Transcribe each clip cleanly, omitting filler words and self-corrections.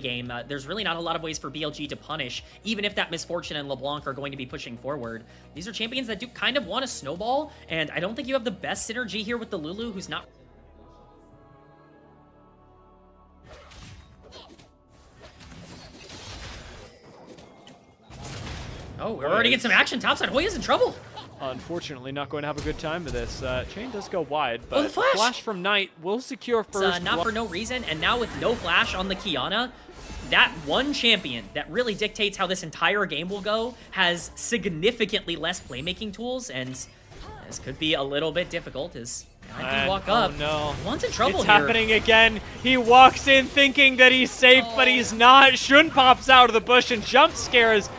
game. There's really not a lot of ways for BLG to punish, even if that Misfortune and LeBlanc are going to be pushing forward. These are champions that do kind of want to snowball, and I don't think you have the best synergy here with the Lulu, who's not... Oh, we're already getting some action topside. Hoya's in trouble. Unfortunately, not going to have a good time with this. Chain does go wide, but the flash from Knight will secure first. Not for no reason, and now with no flash on the Kiana, that one champion that really dictates how this entire game will go has significantly less playmaking tools, and this could be a little bit difficult as I can walk up. Oh no. One's in trouble It's here. happening again. He walks in thinking that he's safe, but he's not. Shun pops out of the bush and jump scares.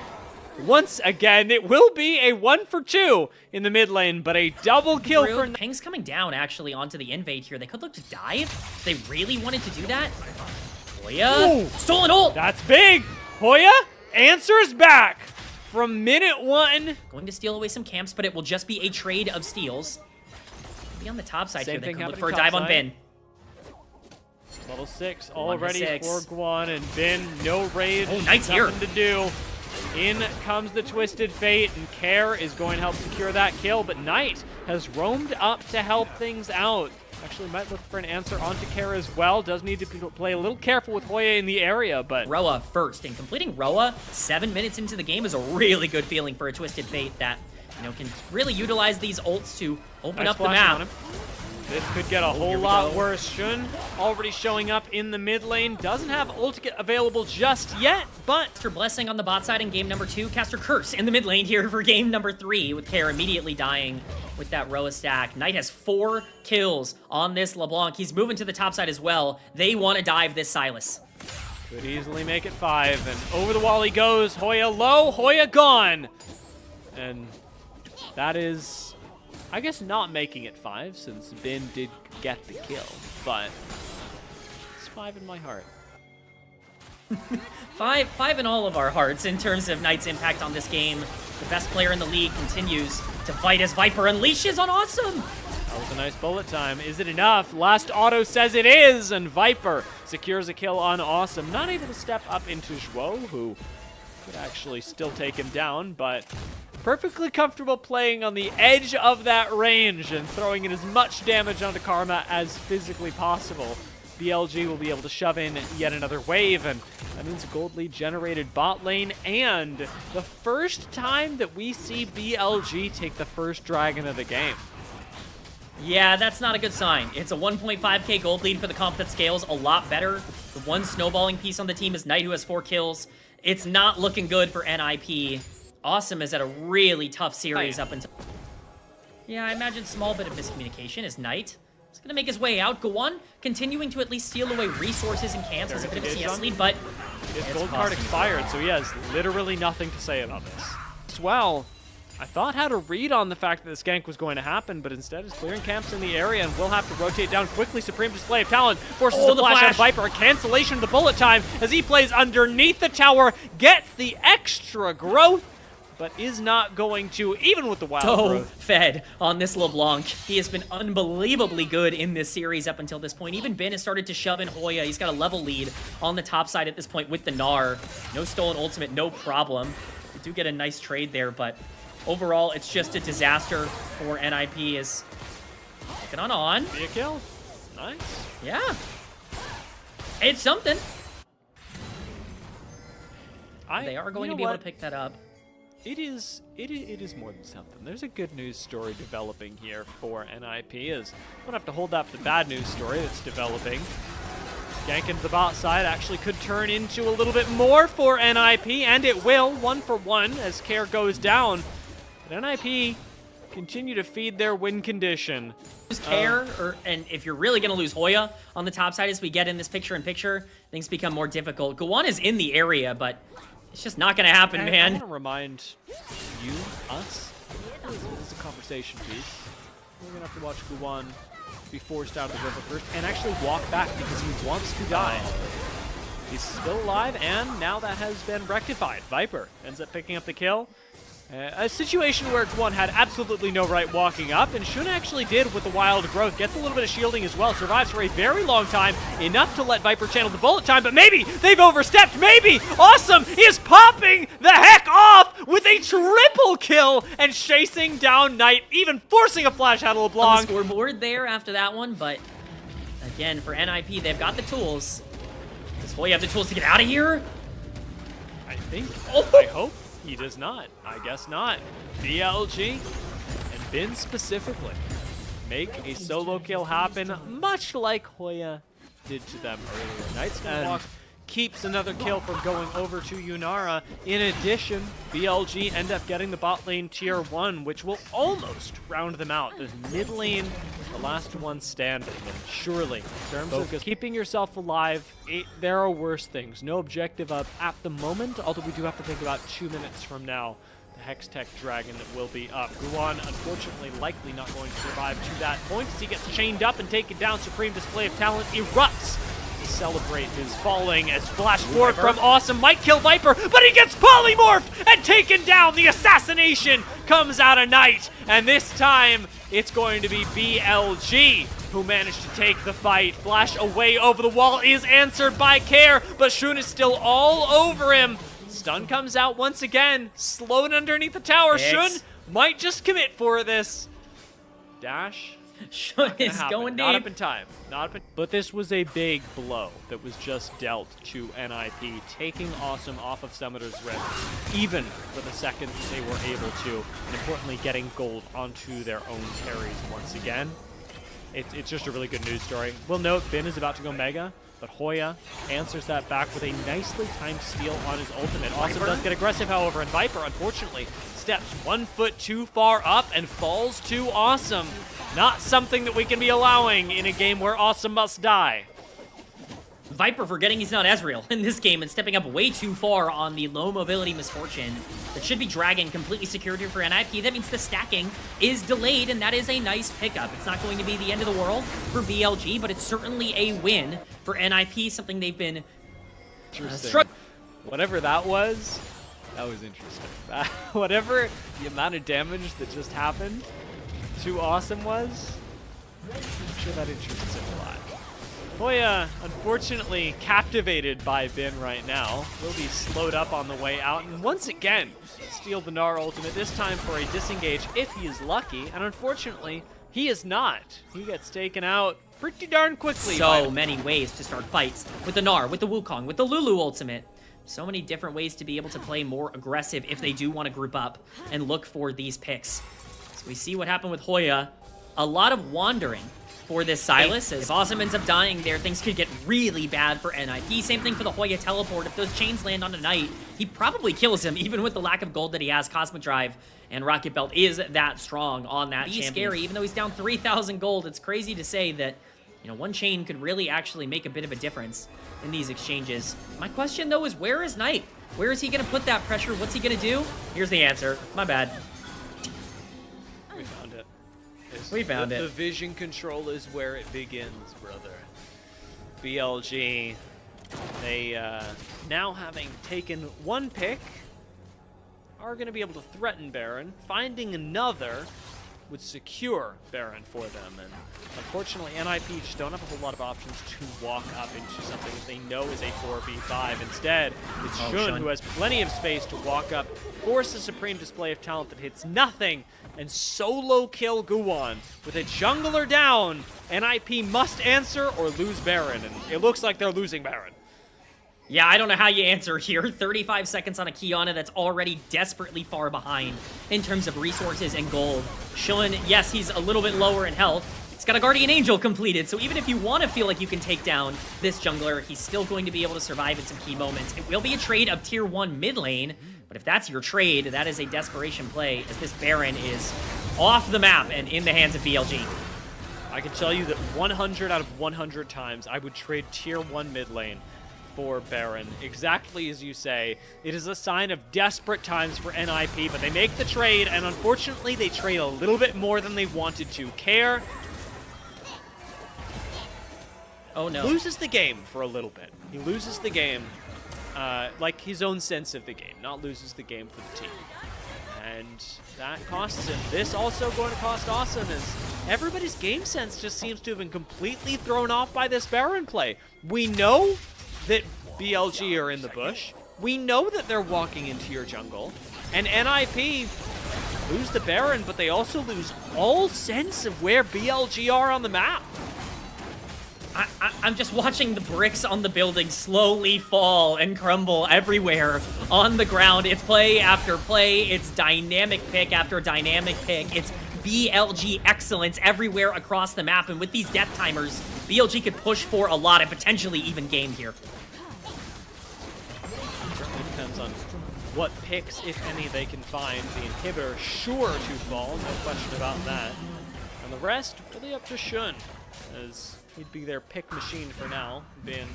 Once again, it will be a 1-for-2 in the mid lane, but a double kill for... Ping's coming down, actually, onto the invade here. They could look to dive if they really wanted to do that. Hoya, stolen ult! That's big! Hoya answers back from minute 1. Going to steal away some camps, but it will just be a trade of steals. Maybe on the top side here, they could look for a dive on Bin. Level 6 already for Guan and Bin. No rage, Knight's here. Nothing to do. In comes the Twisted Fate, and Care is going to help secure that kill, but Knight has roamed up to help things out. Actually might look for an answer onto Care as well. Does need to play a little careful with Hoya in the area, but... Roa first, and completing Roa 7 minutes into the game is a really good feeling for a Twisted Fate that, you know, can really utilize these ults to open up the map. This could get a whole lot worse. Shun already showing up in the mid lane. Doesn't have ult available just yet, but... Caster Blessing on the bot side in game number 2. Caster Curse in the mid lane here for game number 3, with Care immediately dying with that Roa stack. Knight has 4 kills on this LeBlanc. He's moving to the top side as well. They want to dive this Sylas. Could easily make it 5, and over the wall he goes. Hoya low, Hoya gone. And that is... I guess not making it 5, since Bin did get the kill, but it's 5 in my heart. five in all of our hearts in terms of Knight's impact on this game. The best player in the league continues to fight as Viper unleashes on Awesome. That was a nice bullet time. Is it enough? Last auto says it is, and Viper secures a kill on Awesome. Not able to step up into Zhuo, who could actually still take him down, but perfectly comfortable playing on the edge of that range and throwing in as much damage onto Karma as physically possible. BLG will be able to shove in yet another wave, and that means a gold lead generated bot lane, and the first time that we see BLG take the first dragon of the game. Yeah, that's not a good sign. It's a 1.5k gold lead for the comp that scales a lot better. The one snowballing piece on the team is Knight, who has 4 kills. It's not looking good for NIP. Awesome is at a really tough series up until... Yeah, I imagine small bit of miscommunication is Knight. He's going to make his way out. Guan continuing to at least steal away resources and camps as a bit of a CS lead, but... His gold card expired, so he has literally nothing to say about this. As well, I thought had a read on the fact that this gank was going to happen, but instead is clearing camps in the area and will have to rotate down quickly. Supreme display of talent forces the flash out of Viper. A cancellation of the bullet time as he plays underneath the tower, gets the extra growth, but is not going to, even with the wild growth. Fed on this LeBlanc. He has been unbelievably good in this series up until this point. Even Bin has started to shove in Hoya. He's got a level lead on the top side at this point with the Gnar. No stolen ultimate, no problem. We do get a nice trade there, but overall, it's just a disaster for NIP as taking on. Be a kill. Nice. Yeah. It's something. They are going to be able to pick that up. It is more than something. There's a good news story developing here for NIP. Is we don't have to hold that for the bad news story that's developing. Gank into the bot side actually could turn into a little bit more for NIP, and it will. 1-for-1 as Care goes down. But NIP continue to feed their win condition. Care, and if you're really going to lose Hoya on the top side as we get in this picture-in-picture, things become more difficult. Guan is in the area, but it's just not going to happen, man. I want to remind you, us, this is a conversation piece. We're going to have to watch Guan be forced out of the river first and actually walk back because he wants to die. He's still alive, and now that has been rectified. Viper ends up picking up the kill. A situation where Guan had absolutely no right walking up, and Shun actually did with the wild growth. Gets a little bit of shielding as well, survives for a very long time, enough to let Viper channel the bullet time, but maybe they've overstepped, maybe! Awesome is popping the heck off with a triple kill and chasing down Knight, even forcing a flash out of LeBlanc. On the scoreboard there after that one, but again, for NIP, they've got the tools. Does Hoya have the tools to get out of here? I think, I hope. He does not. I guess not. BLG and Bin specifically make a solo kill happen, much like Hoya did to them earlier. Knight's gonna walk, keeps another kill from going over to Yunara. In addition, BLG end up getting the bot lane tier 1, which will almost round them out. The mid lane, the last one standing, and surely, in terms of keeping yourself alive, there are worse things. No objective up at the moment, although we do have to think about 2 minutes from now. The Hextech Dragon that will be up. Guan, unfortunately, likely not going to survive to that point as he gets chained up and taken down. Supreme display of talent erupts to celebrate his falling as flash forward from Awesome. Might kill Viper, but he gets polymorphed and taken down. The assassination comes out of Knight, and this time it's going to be BLG who managed to take the fight. Flash away over the wall is answered by Care, but Shun is still all over him. Stun comes out once again, slowed underneath the tower. Shun might just commit for this. Dash. Shun is going deep. Not up in time. But this was a big blow that was just dealt to NIP, taking Awesome off of Summoner's Rift, even for the seconds they were able to, and importantly getting gold onto their own carries once again. It's just a really good news story. We'll note Bin is about to go Mega, but Hoya answers that back with a nicely timed steal on his ultimate. Awesome does get aggressive, however, and Viper, unfortunately, steps 1 foot too far up and falls to Awesome. Not something that we can be allowing in a game where Awesome must die. Viper forgetting he's not Ezreal in this game and stepping up way too far on the low mobility Misfortune. That should be Dragon completely secured here for NIP. That means the stacking is delayed, and that is a nice pickup. It's not going to be the end of the world for BLG, but it's certainly a win for NIP, something they've been struggling. Whatever that was interesting. Whatever the amount of damage that just happened to Awesome was, I'm sure that interests him a lot. Hoya, unfortunately, captivated by Bin right now, will be slowed up on the way out, and once again, steal the Gnar ultimate, this time for a disengage if he is lucky, and unfortunately, he is not. He gets taken out pretty darn quickly. So many ways to start fights with the Gnar, with the Wukong, with the Lulu ultimate. So many different ways to be able to play more aggressive if they do want to group up and look for these picks. So we see what happened with Hoya. A lot of wandering for this Sylas. If Awesome ends up dying there, things could get really bad for NIP. Same thing for the Hoya teleport. If those chains land on a Knight, he probably kills him, even with the lack of gold that he has. Cosmic Drive and Rocket Belt is that strong on that champion. Scary, even though he's down 3,000 gold. It's crazy to say that, you know, one chain could really actually make a bit of a difference in these exchanges. My question, though, is where is Knight? Where is he going to put that pressure? What's he going to do? Here's the answer. My bad. We found it. We found it. The vision control is where it begins, brother. BLG, they now having taken one pick, are going to be able to threaten Baron. Finding another would secure Baron for them, and unfortunately NIP just don't have a whole lot of options to walk up into something that they know is a 4v5. Instead, it's Shun who has plenty of space to walk up, force a supreme display of talent that hits nothing, and solo kill Guan. With a jungler down, NIP must answer or lose Baron, and it looks like they're losing Baron. Yeah, I don't know how you answer here. 35 seconds on a Kiana that's already desperately far behind in terms of resources and gold. Shun, yes, he's a little bit lower in health. He's got a Guardian Angel completed, so even if you want to feel like you can take down this jungler, he's still going to be able to survive in some key moments. It will be a trade of tier 1 mid lane, but if that's your trade, that is a desperation play, as this Baron is off the map and in the hands of BLG. I can tell you that 100 out of 100 times I would trade tier 1 mid lane for Baron. Exactly as you say, it is a sign of desperate times for NIP, but they make the trade, and unfortunately they trade a little bit more than they wanted to. Care loses the game for a little bit. He loses the game, like his own sense of the game, not loses the game for the team. And that costs him. This also going to cost Awesome, as everybody's game sense just seems to have been completely thrown off by this Baron play. We know that BLG are in the bush. We know that they're walking into your jungle. And NIP lose the Baron, but they also lose all sense of where BLG are on the map. I'm just watching the bricks on the building slowly fall and crumble everywhere on the ground. It's play after play. It's dynamic pick after dynamic pick. It's BLG excellence everywhere across the map. And with these death timers, BLG could push for a lot and potentially even game here. Certainly depends on what picks, if any, they can find. The inhibitor sure to fall, no question about that. And the rest, really up to Shun, as he'd be their pick machine for now, being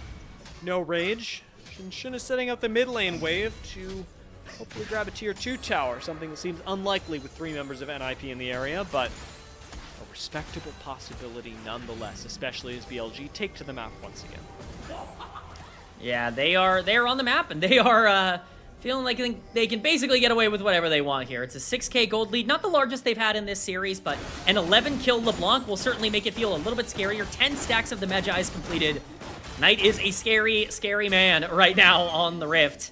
no rage. Shun is setting up the mid lane wave to hopefully grab a tier 2 tower, something that seems unlikely with 3 members of NIP in the area, but a respectable possibility nonetheless, especially as BLG take to the map once again. Yeah, they are on the map, and they are feeling like they can basically get away with whatever they want here. It's a 6k gold lead, not the largest they've had in this series, but an 11-kill LeBlanc will certainly make it feel a little bit scarier. 10 stacks of the Magi's completed. Knight is a scary, scary man right now on the Rift.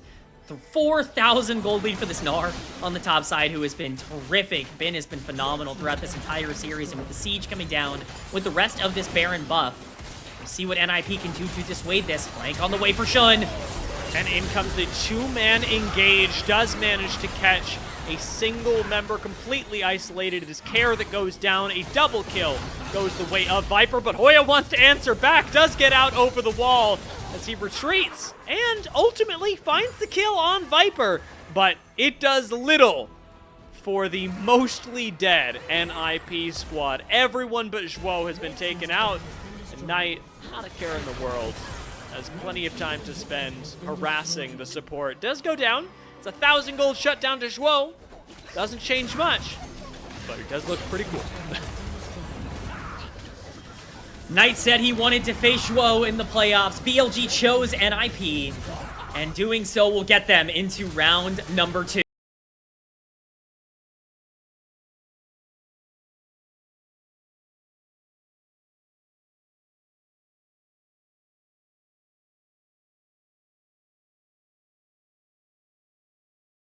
4,000 gold lead for this Gnar on the top side, who has been terrific. Bin has been phenomenal throughout this entire series, and with the Siege coming down, with the rest of this Baron buff, we'll see what NIP can do to dissuade this. Flank on the way for Shun. And in comes the 2-man engage, does manage to catch a single member completely isolated. It is Care that goes down, a double kill goes the way of Viper, but Hoya wants to answer back, does get out over the wall as he retreats, and ultimately finds the kill on Viper, but it does little for the mostly dead NIP squad. Everyone but Zhuo has been taken out, and Knight, not a care in the world, has plenty of time to spend harassing the support. Does go down. It's 1,000 gold shut down to Zhuo. Doesn't change much, but it does look pretty cool. Knight said he wanted to face Zhuo in the playoffs. BLG chose NIP, and doing so will get them into round number 2.